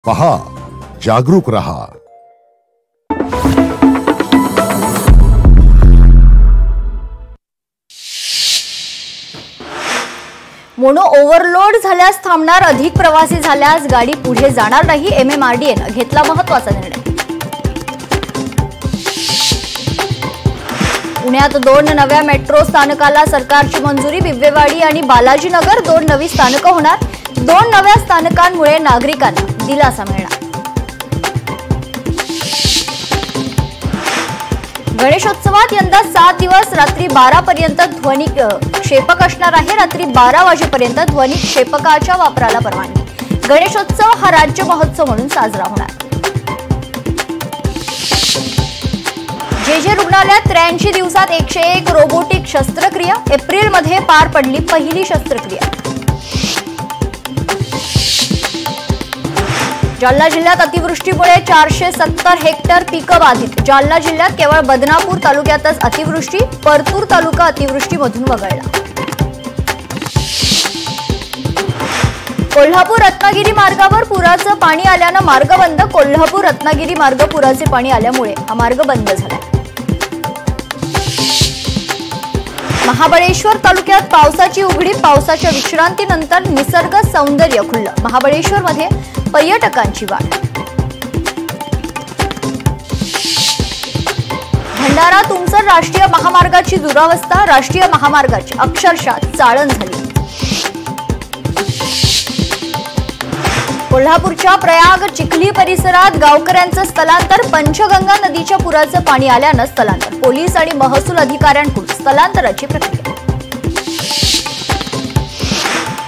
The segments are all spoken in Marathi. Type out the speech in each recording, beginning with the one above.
पहा, जागरूक रहा। मोनो ओव्हरलोड झाल्यास थांबणार, अधिक प्रवासी झाल्यास गाडी पुढे जाणार नाही। MMRDAने घेतला महत्त्वाचा निर्णय। पुण्यात 2 नव्या मेट्रो स्थानकाला सरकारची मंजुरी। बिब्वेवाडी आणि बालाजीनगर 2 नवी स्थानकं होणार। 2 नव्या स्थानकांमुळे नागरिकांना दिलासा मिळणार। गणेशोत्सवात यंदा 7 दिवस रात्री 12 पर्यंत ध्वनी क्षेपक असणार आहे। रात्री 12 वाजेपर्यंत ध्वनी क्षेपकाच्या वापराला परवानगी। गणेशोत्सव हा राज्य महोत्सव म्हणून साजरा होणार। जे रुग्णालयात 83 दिवसात 101 रोबोटिक शस्त्रक्रिया। एप्रिलमध्ये पार पडली पहिली शस्त्रक्रिया। जालना जिल्ह्यात अतिवृष्टीमुळे 470 हेक्टर पिकं बाधित। जालना जिल्ह्यात केवळ बदनापूर तालुक्यातच अतिवृष्टी। परतूर तालुका अतिवृष्टीमधून वगळला। कोल्हापूर रत्नागिरी मार्गावर पुराचं पाणी आल्यानं मार्ग बंद। कोल्हापूर रत्नागिरी मार्ग पुराचे पाणी आल्यामुळे हा मार्ग बंद झाला। महाबळेश्वर तालुक्यात पावसाची उघडीप। पावसाच्या विश्रांतीनंतर निसर्ग सौंदर्य खुललं। महाबळेश्वरमध्ये पर्यटकांची वाढ। भंडारा तुमसर राष्ट्रीय महामार्गाची दुरावस्था। राष्ट्रीय महामार्गाची अक्षरशः चाळण झाली। कोल्हापूरच्या प्रयाग चिखली परिसरात गावकऱ्यांचं स्थलांतर। पंचगंगा नदीच्या पुराचं पाणी आल्यानं स्थलांतर। पोलीस आणि महसूल अधिकाऱ्यांकडून स्थलांतराची प्रक्रिया।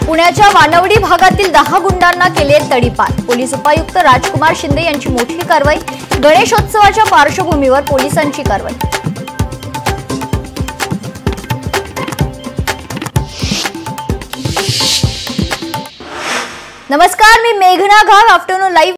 पुण्याच्या वानवडी भागातील 10 गुंडांना केले तडीपार। पोलीस उपायुक्त राजकुमार शिंदे यांची मोठी कारवाई। गणेशोत्सवाच्या पार्श्वभूमीवर पोलिसांची कारवाई। नमस्कार, मी मेघना घाग। Afternoon live